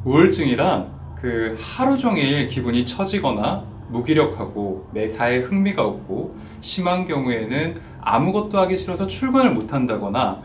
우울증이란 하루 종일 기분이 처지거나 무기력하고 매사에 흥미가 없고 심한 경우에는 아무것도 하기 싫어서 출근을 못 한다거나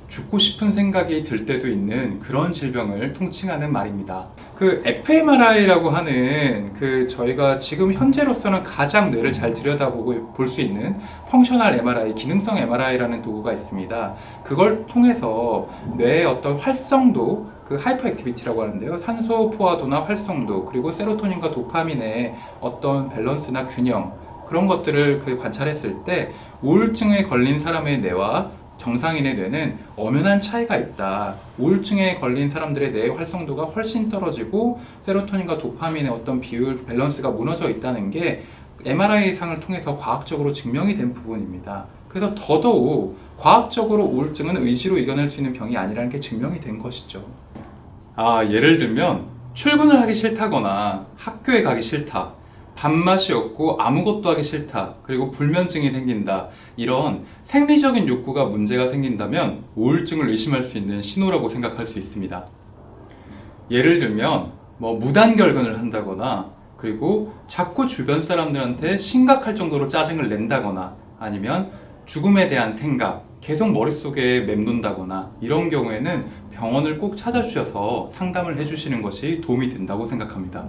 죽고 싶은 생각이 들 때도 있는 그런 질병을 통칭하는 말입니다. fMRI라고 하는 저희가 지금 현재로서는 가장 뇌를 잘 들여다보고 볼 수 있는 펑셔널 MRI, 기능성 MRI라는 도구가 있습니다. 그걸 통해서 뇌의 어떤 활성도, 하이퍼 액티비티라고 하는데요. 산소 포화도나 활성도, 그리고 세로토닌과 도파민의 어떤 밸런스나 균형, 그런 것들을 관찰했을 때 우울증에 걸린 사람의 뇌와 정상인의 뇌는 엄연한 차이가 있다. 우울증에 걸린 사람들의 뇌의 활성도가 훨씬 떨어지고 세로토닌과 도파민의 어떤 비율, 밸런스가 무너져 있다는 게 MRI상을 통해서 과학적으로 증명이 된 부분입니다. 그래서 더더욱 과학적으로 우울증은 의지로 이겨낼 수 있는 병이 아니라는 게 증명이 된 것이죠. 예를 들면 출근을 하기 싫다거나 학교에 가기 싫다, 밥맛이 없고 아무것도 하기 싫다, 그리고 불면증이 생긴다, 이런 생리적인 욕구가 문제가 생긴다면 우울증을 의심할 수 있는 신호라고 생각할 수 있습니다. 예를 들면 무단결근을 한다거나, 그리고 자꾸 주변 사람들한테 심각할 정도로 짜증을 낸다거나, 아니면 죽음에 대한 생각, 계속 머릿속에 맴돈다거나, 이런 경우에는 병원을 꼭 찾아주셔서 상담을 해주시는 것이 도움이 된다고 생각합니다.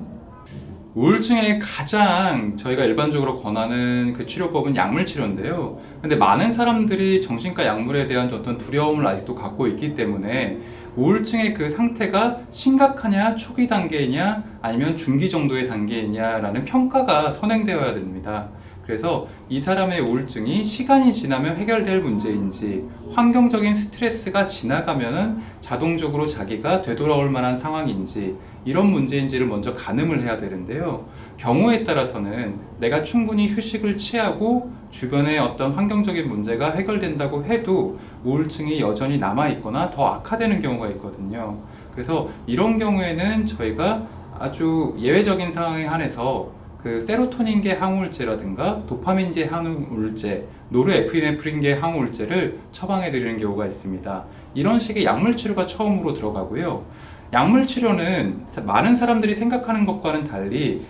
우울증에 가장 저희가 일반적으로 권하는 치료법은 약물 치료인데요. 근데 많은 사람들이 정신과 약물에 대한 어떤 두려움을 아직도 갖고 있기 때문에 우울증의 상태가 심각하냐, 초기 단계이냐, 아니면 중기 정도의 단계이냐라는 평가가 선행되어야 됩니다. 그래서 이 사람의 우울증이 시간이 지나면 해결될 문제인지, 환경적인 스트레스가 지나가면은 자동적으로 자기가 되돌아올 만한 상황인지, 이런 문제인지를 먼저 가늠을 해야 되는데요. 경우에 따라서는 내가 충분히 휴식을 취하고 주변의 어떤 환경적인 문제가 해결된다고 해도 우울증이 여전히 남아있거나 더 악화되는 경우가 있거든요. 그래서 이런 경우에는 저희가 아주 예외적인 상황에 한해서 세로토닌계 항우울제라든가 도파민계 항우울제, 노르에피네프린계 항우울제를 처방해 드리는 경우가 있습니다. 이런 식의 약물 치료가 처음으로 들어가고요. 약물 치료는 많은 사람들이 생각하는 것과는 달리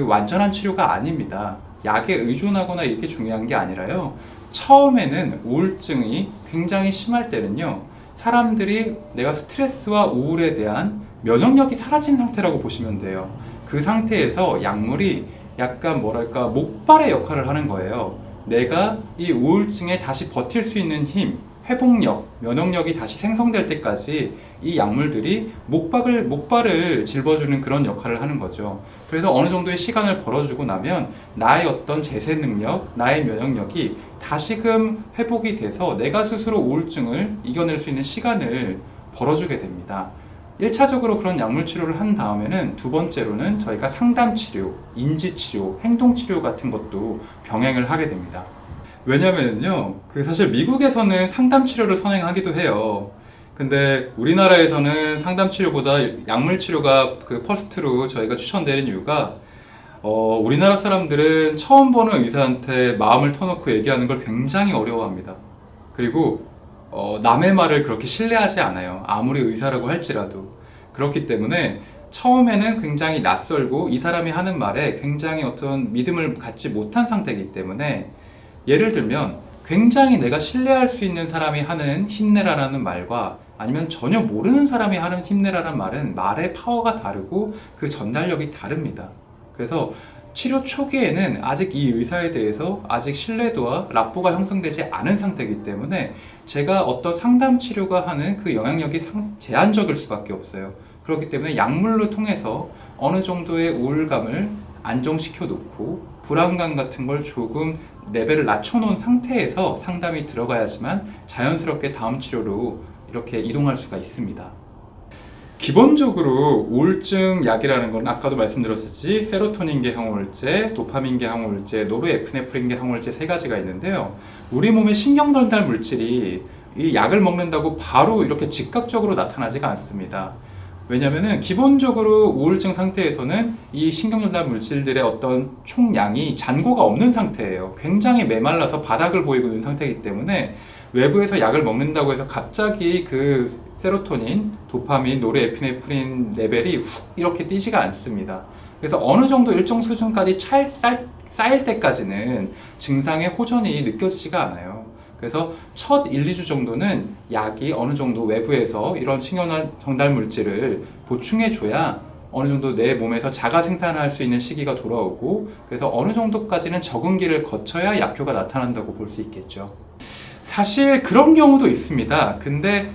완전한 치료가 아닙니다. 약에 의존하거나 이게 중요한 게 아니라요. 처음에는 우울증이 굉장히 심할 때는요, 사람들이 내가 스트레스와 우울에 대한 면역력이 사라진 상태라고 보시면 돼요. 그 상태에서 약물이 약간 목발의 역할을 하는 거예요. 내가 이 우울증에 다시 버틸 수 있는 힘, 회복력, 면역력이 다시 생성될 때까지 이 약물들이 목발을 짚어주는 그런 역할을 하는 거죠. 그래서 어느 정도의 시간을 벌어주고 나면 나의 어떤 재생 능력, 나의 면역력이 다시금 회복이 돼서 내가 스스로 우울증을 이겨낼 수 있는 시간을 벌어주게 됩니다. 1차적으로 그런 약물 치료를 한 다음에는 두 번째로는 저희가 상담 치료, 인지 치료, 행동 치료 같은 것도 병행을 하게 됩니다. 왜냐면요, 사실 미국에서는 상담 치료를 선행하기도 해요. 근데 우리나라에서는 상담 치료보다 약물 치료가 퍼스트로 저희가 추천드리는 이유가, 우리나라 사람들은 처음 보는 의사한테 마음을 터놓고 얘기하는 걸 굉장히 어려워합니다. 그리고 남의 말을 그렇게 신뢰하지 않아요. 아무리 의사라고 할지라도. 그렇기 때문에 처음에는 굉장히 낯설고 이 사람이 하는 말에 굉장히 어떤 믿음을 갖지 못한 상태이기 때문에, 예를 들면 굉장히 내가 신뢰할 수 있는 사람이 하는 힘내라라는 말과 아니면 전혀 모르는 사람이 하는 힘내라는 말은 말의 파워가 다르고 그 전달력이 다릅니다. 그래서 치료 초기에는 아직 이 의사에 대해서 아직 신뢰도와 rapport 형성되지 않은 상태이기 때문에 제가 어떤 상담 치료가 하는 영향력이 제한적일 수밖에 없어요. 그렇기 때문에 약물로 통해서 어느 정도의 우울감을 안정시켜 놓고 불안감 같은 걸 조금 레벨을 낮춰놓은 상태에서 상담이 들어가야지만 자연스럽게 다음 치료로 이렇게 이동할 수가 있습니다. 기본적으로 우울증 약이라는 건 아까도 말씀드렸듯이 세로토닌계 항우울제, 도파민계 항우울제, 노르에피네프린계 항우울제 세 가지가 있는데요. 우리 몸의 신경 전달 물질이 이 약을 먹는다고 바로 이렇게 즉각적으로 나타나지가 않습니다. 왜냐면은 기본적으로 우울증 상태에서는 이 신경전달 물질들의 어떤 총량이 잔고가 없는 상태예요. 굉장히 메말라서 바닥을 보이고 있는 상태이기 때문에 외부에서 약을 먹는다고 해서 갑자기 세로토닌, 도파민, 노르에피네프린 레벨이 훅 이렇게 뛰지가 않습니다. 그래서 어느 정도 일정 수준까지 쌓일 때까지는 증상의 호전이 느껴지지가 않아요. 그래서 첫 1, 2주 정도는 약이 어느 정도 외부에서 이런 신경전 전달 물질을 보충해줘야 어느 정도 내 몸에서 자가 생산할 수 있는 시기가 돌아오고, 그래서 어느 정도까지는 적응기를 거쳐야 약효가 나타난다고 볼 수 있겠죠. 사실 그런 경우도 있습니다. 근데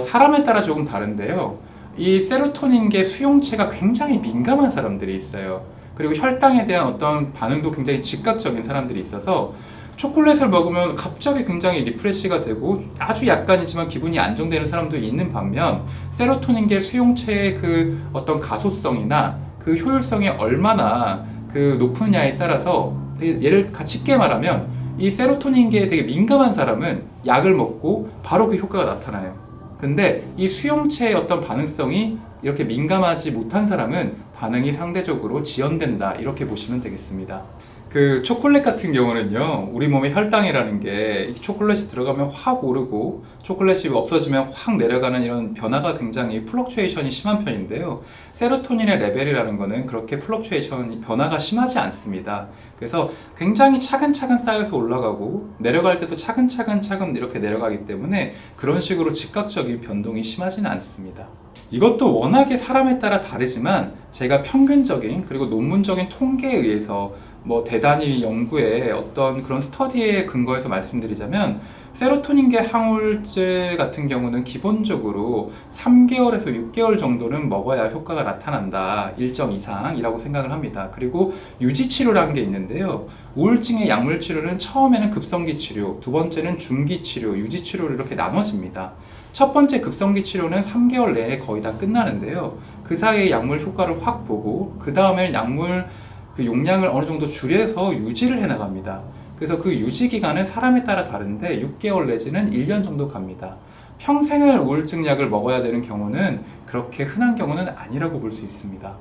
사람에 따라 조금 다른데요. 이 세로토닌계 수용체가 굉장히 민감한 사람들이 있어요. 그리고 혈당에 대한 어떤 반응도 굉장히 즉각적인 사람들이 있어서 초콜릿을 먹으면 갑자기 굉장히 리프레시가 되고 아주 약간이지만 기분이 안정되는 사람도 있는 반면, 세로토닌계 수용체의 그 어떤 가소성이나 그 효율성이 얼마나 그 높으냐에 따라서, 예를 쉽게 말하면 이 세로토닌계에 되게 민감한 사람은 약을 먹고 바로 그 효과가 나타나요. 근데 이 수용체의 어떤 반응성이 이렇게 민감하지 못한 사람은 반응이 상대적으로 지연된다, 이렇게 보시면 되겠습니다. 그 초콜릿 같은 경우는요, 우리 몸의 혈당이라는 게 초콜릿이 들어가면 확 오르고 초콜릿이 없어지면 확 내려가는 이런 변화가 굉장히 플럭추에이션이 심한 편인데요. 세로토닌의 레벨이라는 거는 그렇게 플럭추에이션 변화가 심하지 않습니다. 그래서 굉장히 차근차근 쌓여서 올라가고 내려갈 때도 차근차근 이렇게 내려가기 때문에 그런 식으로 즉각적인 변동이 심하지는 않습니다. 이것도 워낙에 사람에 따라 다르지만 제가 평균적인 그리고 논문적인 통계에 의해서 대단히 연구에 어떤 그런 스터디에 근거해서 말씀드리자면, 세로토닌계 항우울제 같은 경우는 기본적으로 3개월에서 6개월 정도는 먹어야 효과가 나타난다, 일정 이상이라고 생각을 합니다. 그리고 유지치료라는 게 있는데요. 우울증의 약물치료는 처음에는 급성기 치료, 두 번째는 중기 치료, 유지 치료로 이렇게 나눠집니다. 첫 번째 급성기 치료는 3개월 내에 거의 다 끝나는데요. 그 사이에 약물 효과를 확 보고 그 다음에 약물 그 용량을 어느 정도 줄여서 유지를 해 나갑니다. 그래서 그 유지 기간은 사람에 따라 다른데 6개월 내지는 1년 정도 갑니다. 평생을 우울증 약을 먹어야 되는 경우는 그렇게 흔한 경우는 아니라고 볼 수 있습니다.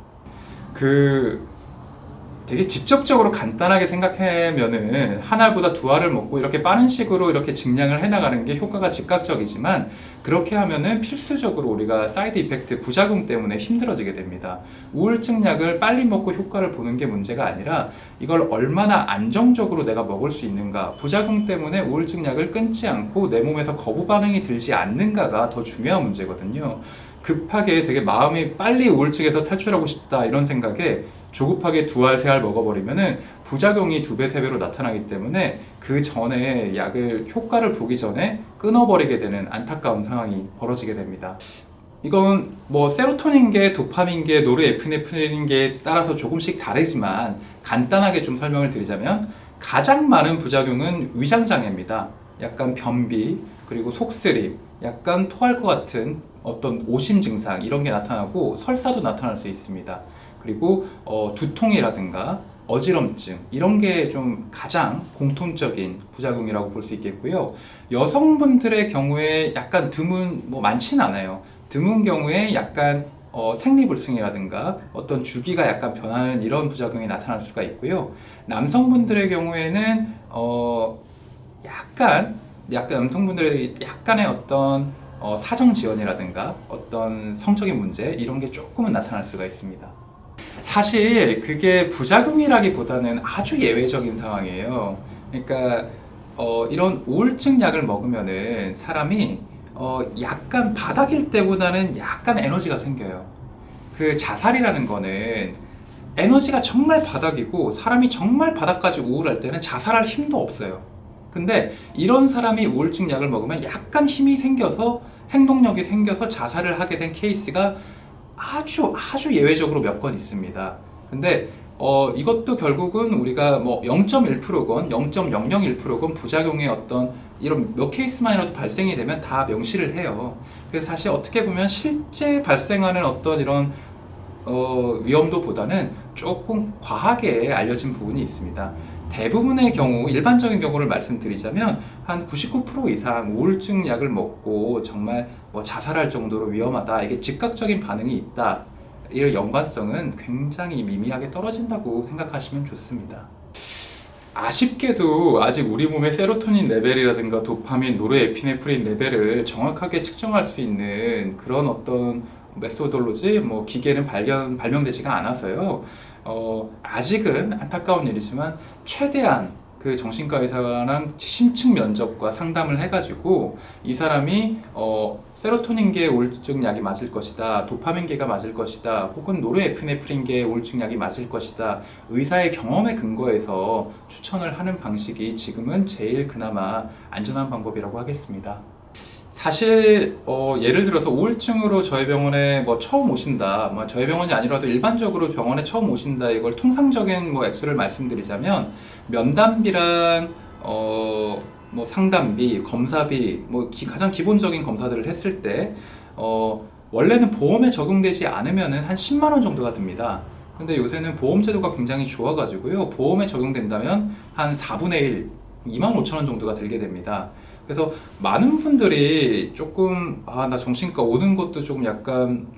되게 직접적으로 간단하게 생각하면은 한 알보다 두 알을 먹고 이렇게 빠른 식으로 이렇게 증량을 해나가는 게 효과가 즉각적이지만, 그렇게 하면은 필수적으로 우리가 사이드 이펙트, 부작용 때문에 힘들어지게 됩니다. 우울증 약을 빨리 먹고 효과를 보는 게 문제가 아니라 이걸 얼마나 안정적으로 내가 먹을 수 있는가, 부작용 때문에 우울증 약을 끊지 않고 내 몸에서 거부 반응이 들지 않는가가 더 중요한 문제거든요. 급하게 되게 마음이 빨리 우울증에서 탈출하고 싶다 이런 생각에 조급하게 두 알, 세 알 먹어버리면은 부작용이 2배, 3배로 나타나기 때문에 그 전에 약을 효과를 보기 전에 끊어버리게 되는 안타까운 상황이 벌어지게 됩니다. 이건 세로토닌계, 도파민계, 노르에피네프린계에 따라서 조금씩 다르지만 간단하게 좀 설명을 드리자면, 가장 많은 부작용은 위장장애입니다. 약간 변비, 그리고 속쓰림, 약간 토할 것 같은 어떤 오심 증상 이런 게 나타나고 설사도 나타날 수 있습니다. 그리고 두통이라든가 어지럼증 이런 게 좀 가장 공통적인 부작용이라고 볼 수 있겠고요. 여성분들의 경우에 약간 드문, 많지는 않아요. 드문 경우에 약간 생리불순이라든가 어떤 주기가 약간 변하는 이런 부작용이 나타날 수가 있고요. 남성분들의 경우에는 남성분들의 약간의 어떤 사정 지연이라든가 어떤 성적인 문제 이런 게 조금은 나타날 수가 있습니다. 사실 그게 부작용이라기보다는 아주 예외적인 상황이에요. 그러니까 이런 우울증 약을 먹으면은 사람이 약간 바닥일 때보다는 약간 에너지가 생겨요. 그 자살이라는 거는 에너지가 정말 바닥이고 사람이 정말 바닥까지 우울할 때는 자살할 힘도 없어요. 근데 이런 사람이 우울증 약을 먹으면 약간 힘이 생겨서 행동력이 생겨서 자살을 하게 된 케이스가 아주 예외적으로 몇 건 있습니다. 근데 이것도 결국은 우리가 0.1%건 0.001%건 부작용의 어떤 이런 몇 케이스만이라도 발생이 되면 다 명시를 해요. 그래서 사실 어떻게 보면 실제 발생하는 어떤 이런 위험도보다는 조금 과하게 알려진 부분이 있습니다. 대부분의 경우, 일반적인 경우를 말씀드리자면 한 99% 이상 우울증 약을 먹고 정말 자살할 정도로 위험하다, 이게 즉각적인 반응이 있다, 이런 연관성은 굉장히 미미하게 떨어진다고 생각하시면 좋습니다. 아쉽게도 아직 우리 몸의 세로토닌 레벨이라든가 도파민, 노르에피네프린 레벨을 정확하게 측정할 수 있는 그런 어떤 메소돌로지, 뭐 기계는 발명되지가 않아서요. 아직은 안타까운 일이지만 최대한 그 정신과 의사랑 심층 면접과 상담을 해가지고 이 사람이 세로토닌계 우울증 약이 맞을 것이다, 도파민계가 맞을 것이다, 혹은 노르에피네프린계 우울증 약이 맞을 것이다, 의사의 경험에 근거해서 추천을 하는 방식이 지금은 제일 그나마 안전한 방법이라고 하겠습니다. 사실 예를 들어서 우울증으로 저희 병원에 뭐 처음 오신다, 뭐 저희 병원이 아니라도 일반적으로 병원에 처음 오신다, 이걸 통상적인 뭐 액수를 말씀드리자면 면담비랑 뭐 상담비, 검사비, 뭐 가장 기본적인 검사들을 했을 때 원래는 보험에 적용되지 않으면은 한 10만 원 정도가 듭니다. 근데 요새는 보험 제도가 굉장히 좋아가지고요, 보험에 적용된다면 한 4분의 1, 2만 5천 원 정도가 들게 됩니다. 그래서 많은 분들이 조금 나 정신과 오는 것도 좀 약간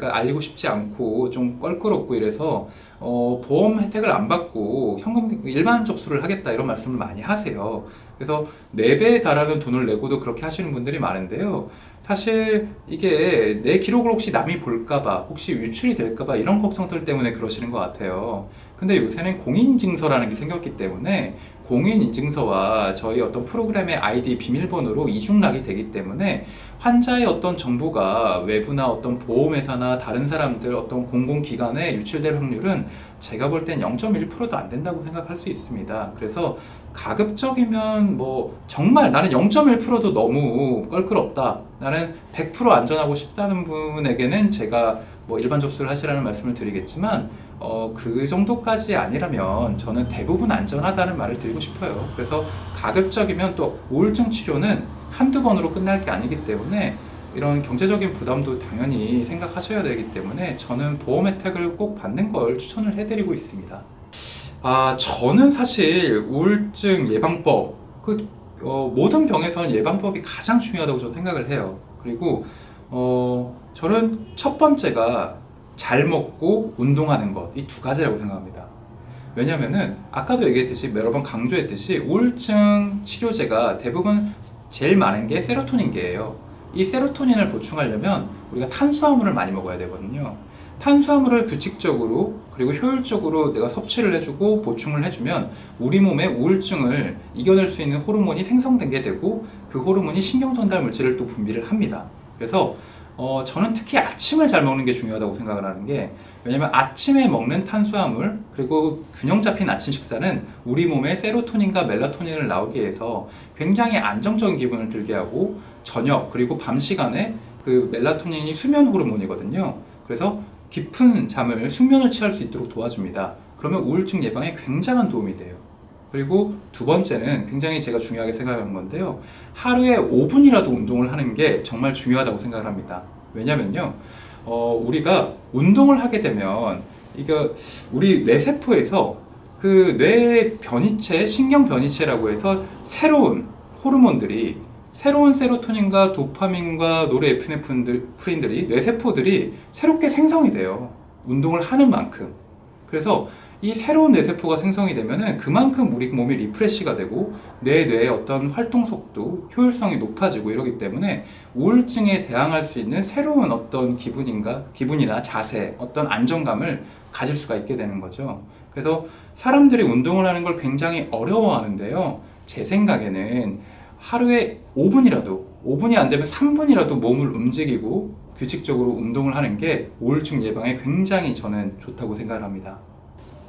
알리고 싶지 않고 좀 껄끄럽고 이래서 보험 혜택을 안 받고 현금 일반 접수를 하겠다 이런 말씀을 많이 하세요. 그래서 4배에 달하는 돈을 내고도 그렇게 하시는 분들이 많은데요. 사실 이게 내 기록을 혹시 남이 볼까봐, 혹시 유출이 될까봐 이런 걱정들 때문에 그러시는 것 같아요. 근데 요새는 공인인증서라는 게 생겼기 때문에 공인인증서와 저희 어떤 프로그램의 아이디 비밀번호로 이중락이 되기 때문에 환자의 어떤 정보가 외부나 어떤 보험회사나 다른 사람들 어떤 공공기관에 유출될 확률은 제가 볼 땐 0.1%도 안 된다고 생각할 수 있습니다. 그래서 가급적이면 뭐 정말 나는 0.1%도 너무 껄끄럽다, 나는 100% 안전하고 싶다는 분에게는 제가 뭐 일반 접수를 하시라는 말씀을 드리겠지만 그 정도까지 아니라면 저는 대부분 안전하다는 말을 드리고 싶어요. 그래서 가급적이면 또 우울증 치료는 한두 번으로 끝날 게 아니기 때문에 이런 경제적인 부담도 당연히 생각하셔야 되기 때문에 저는 보험 혜택을 꼭 받는 걸 추천을 해드리고 있습니다. 저는 사실 우울증 예방법, 모든 병에서는 예방법이 가장 중요하다고 저는 생각을 해요. 그리고 저는 첫 번째가 잘 먹고 운동하는 것, 이 두 가지라고 생각합니다. 왜냐면은 아까도 얘기했듯이 여러 번 강조했듯이 우울증 치료제가 대부분 제일 많은 게 세로토닌계예요. 이 세로토닌을 보충하려면 우리가 탄수화물을 많이 먹어야 되거든요. 탄수화물을 규칙적으로 그리고 효율적으로 내가 섭취를 해주고 보충을 해주면 우리 몸의 우울증을 이겨낼 수 있는 호르몬이 생성되게 되고 그 호르몬이 신경전달 물질을 또 분비를 합니다. 그래서 저는 특히 아침을 잘 먹는 게 중요하다고 생각을 하는 게, 왜냐면 아침에 먹는 탄수화물 그리고 균형 잡힌 아침 식사는 우리 몸에 세로토닌과 멜라토닌을 나오게 해서 굉장히 안정적인 기분을 들게 하고, 저녁 그리고 밤 시간에 그 멜라토닌이 수면 호르몬이거든요. 그래서 깊은 잠을, 숙면을 취할 수 있도록 도와줍니다. 그러면 우울증 예방에 굉장한 도움이 돼요. 그리고 두 번째는 굉장히 제가 중요하게 생각하는 건데요, 하루에 5분이라도 운동을 하는 게 정말 중요하다고 생각을 합니다. 왜냐면요, 우리가 운동을 하게 되면 우리 뇌세포에서 그 뇌 변이체, 신경 변이체라고 해서 새로운 호르몬들이, 새로운 세로토닌과 도파민과 노르에피네프린들이, 뇌세포들이 새롭게 생성이 돼요. 운동을 하는 만큼. 그래서 이 새로운 뇌세포가 생성이 되면은 그만큼 우리 몸이 리프레시가 되고 뇌의 어떤 활동 속도, 효율성이 높아지고 이러기 때문에 우울증에 대항할 수 있는 새로운 어떤 기분이나 자세, 어떤 안정감을 가질 수가 있게 되는 거죠. 그래서 사람들이 운동을 하는 걸 굉장히 어려워하는데요, 제 생각에는 하루에 5분이 안 되면 3분이라도 몸을 움직이고 규칙적으로 운동을 하는 게 우울증 예방에 굉장히 저는 좋다고 생각을 합니다.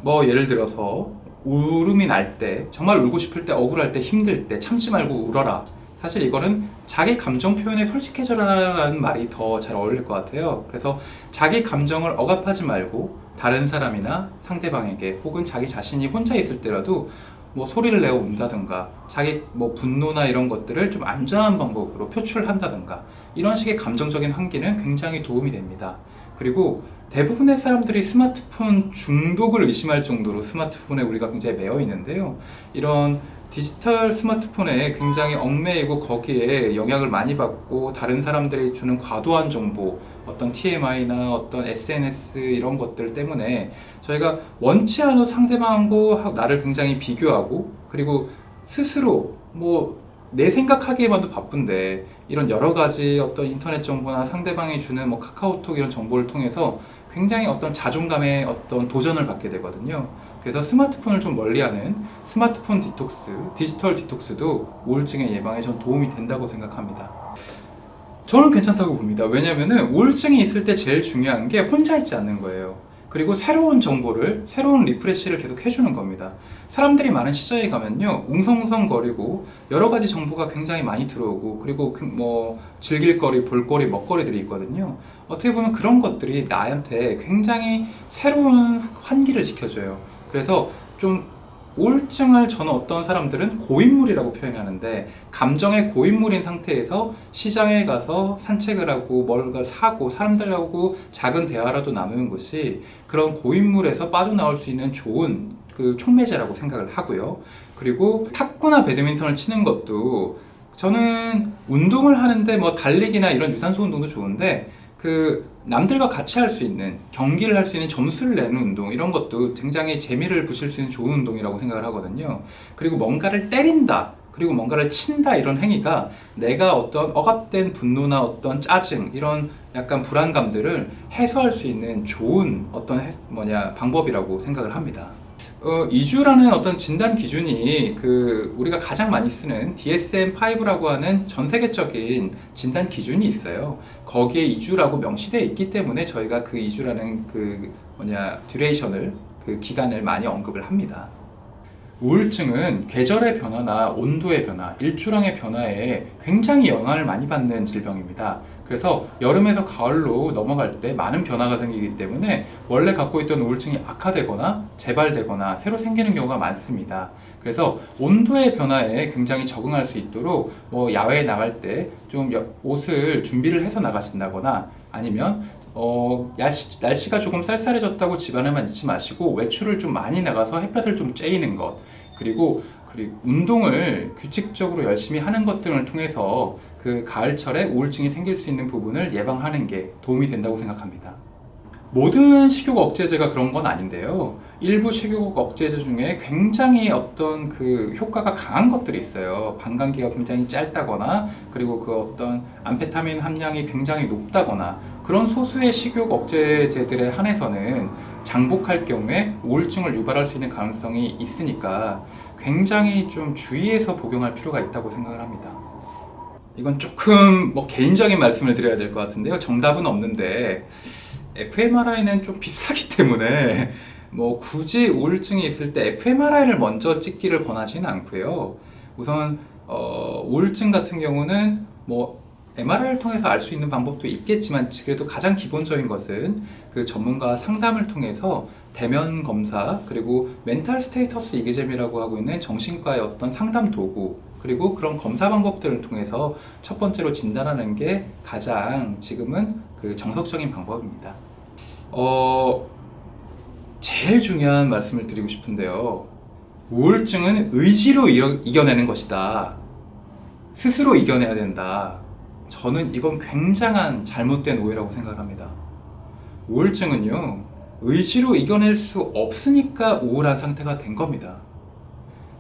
뭐 예를 들어서 울음이 날 때, 정말 울고 싶을 때, 억울할 때, 힘들 때 참지 말고 울어라. 사실 이거는 자기 감정 표현에 솔직해져라라는 말이 더 잘 어울릴 것 같아요. 그래서 자기 감정을 억압하지 말고 다른 사람이나 상대방에게, 혹은 자기 자신이 혼자 있을 때라도 뭐 소리를 내어 운다든가, 자기 뭐 분노나 이런 것들을 좀 안전한 방법으로 표출한다든가, 이런 식의 감정적인 환기는 굉장히 도움이 됩니다. 그리고 대부분의 사람들이 스마트폰 중독을 의심할 정도로 스마트폰에 우리가 굉장히 매여 있는데요, 이런 디지털 스마트폰에 굉장히 얽매이고 거기에 영향을 많이 받고 다른 사람들이 주는 과도한 정보, 어떤 TMI나 어떤 SNS 이런 것들 때문에 저희가 원치 않은 상대방하고 나를 굉장히 비교하고, 그리고 스스로 뭐 내 생각하기에만도 바쁜데 이런 여러 가지 어떤 인터넷 정보나 상대방이 주는 뭐 카카오톡 이런 정보를 통해서 굉장히 어떤 자존감의 어떤 도전을 받게 되거든요. 그래서 스마트폰을 좀 멀리하는 스마트폰 디톡스, 디지털 디톡스도 우울증의 예방에 전 도움이 된다고 생각합니다. 저는 괜찮다고 봅니다. 왜냐면은 우울증이 있을 때 제일 중요한 게 혼자 있지 않는 거예요. 그리고 새로운 정보를, 새로운 리프레시를 계속 해주는 겁니다. 사람들이 많은 시장에 가면요, 웅성웅성거리고 여러 가지 정보가 굉장히 많이 들어오고, 그리고 뭐 즐길 거리, 볼거리, 먹거리들이 있거든요. 어떻게 보면 그런 것들이 나한테 굉장히 새로운 환기를 시켜줘요. 그래서 좀 우울증을 저는 어떤 사람들은 고인물이라고 표현하는데, 감정의 고인물인 상태에서 시장에 가서 산책을 하고 뭔가 사고 사람들하고 작은 대화라도 나누는 것이 그런 고인물에서 빠져나올 수 있는 좋은 그 촉매제라고 생각을 하고요. 그리고 탁구나 배드민턴을 치는 것도, 저는 운동을 하는데 뭐 달리기나 이런 유산소 운동도 좋은데, 그 남들과 같이 할 수 있는, 경기를 할 수 있는, 점수를 내는 운동, 이런 것도 굉장히 재미를 붙일 수 있는 좋은 운동이라고 생각을 하거든요. 그리고 뭔가를 때린다, 그리고 뭔가를 친다, 이런 행위가 내가 어떤 억압된 분노나 어떤 짜증, 이런 약간 불안감들을 해소할 수 있는 좋은 어떤 방법이라고 생각을 합니다. 이주라는 어떤 진단 기준이 우리가 가장 많이 쓰는 DSM-5라고 하는 전 세계적인 진단 기준이 있어요. 거기에 이주라고 명시되어 있기 때문에 저희가 그 이주라는 듀레이션을, 그 기간을 많이 언급을 합니다. 우울증은 계절의 변화나 온도의 변화, 일조량의 변화에 굉장히 영향을 많이 받는 질병입니다. 그래서 여름에서 가을로 넘어갈 때 많은 변화가 생기기 때문에 원래 갖고 있던 우울증이 악화되거나 재발되거나 새로 생기는 경우가 많습니다. 그래서 온도의 변화에 굉장히 적응할 수 있도록 야외에 나갈 때 좀 옷을 준비를 해서 나가신다거나, 아니면 날씨가 조금 쌀쌀해졌다고 집안에만 있지 마시고 외출을 좀 많이 나가서 햇볕을 좀 쬐이는 것, 그리고 운동을 규칙적으로 열심히 하는 것 등을 통해서 그 가을철에 우울증이 생길 수 있는 부분을 예방하는 게 도움이 된다고 생각합니다. 모든 식욕 억제제가 그런 건 아닌데요. 일부 식욕 억제제 중에 굉장히 어떤 그 효과가 강한 것들이 있어요. 반감기가 굉장히 짧다거나, 그리고 그 어떤 암페타민 함량이 굉장히 높다거나, 그런 소수의 식욕 억제제들에 한해서는 장복할 경우에 우울증을 유발할 수 있는 가능성이 있으니까 굉장히 좀 주의해서 복용할 필요가 있다고 생각을 합니다. 이건 조금 개인적인 말씀을 드려야 될 것 같은데요. 정답은 없는데, fMRI는 좀 비싸기 때문에 굳이 우울증이 있을 때 fMRI를 먼저 찍기를 권하지는 않고요. 우선 우울증 같은 경우는 MRI를 통해서 알 수 있는 방법도 있겠지만, 그래도 가장 기본적인 것은 그 전문가 상담을 통해서 대면 검사, 그리고 멘탈 스테이터스 이그잼이라고 하고 있는 정신과의 어떤 상담 도구, 그리고 그런 검사 방법들을 통해서 첫 번째로 진단하는 게 가장 지금은 그 정석적인 방법입니다. 제일 중요한 말씀을 드리고 싶은데요. 우울증은 의지로 이겨내는 것이다. 스스로 이겨내야 된다. 저는 이건 굉장한 잘못된 오해라고 생각합니다. 우울증은요, 의지로 이겨낼 수 없으니까 우울한 상태가 된 겁니다.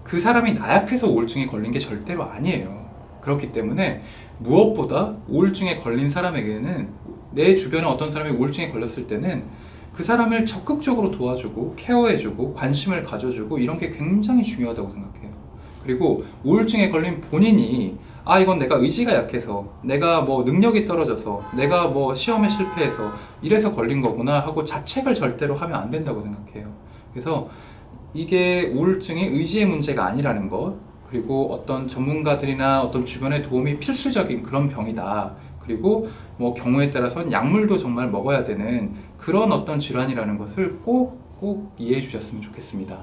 그 사람이 나약해서 우울증에 걸린 게 절대로 아니에요. 그렇기 때문에 무엇보다 우울증에 걸린 사람에게는, 내 주변에 어떤 사람이 우울증에 걸렸을 때는 그 사람을 적극적으로 도와주고 케어해주고 관심을 가져주고, 이런 게 굉장히 중요하다고 생각해요. 그리고 우울증에 걸린 본인이 이건 내가 의지가 약해서, 내가 능력이 떨어져서, 내가 시험에 실패해서 이래서 걸린 거구나 하고 자책을 절대로 하면 안 된다고 생각해요. 그래서 이게 우울증이 의지의 문제가 아니라는 것, 그리고 어떤 전문가들이나 어떤 주변의 도움이 필수적인 그런 병이다. 그리고 경우에 따라서는 약물도 정말 먹어야 되는 그런 어떤 질환이라는 것을 꼭 이해해 주셨으면 좋겠습니다.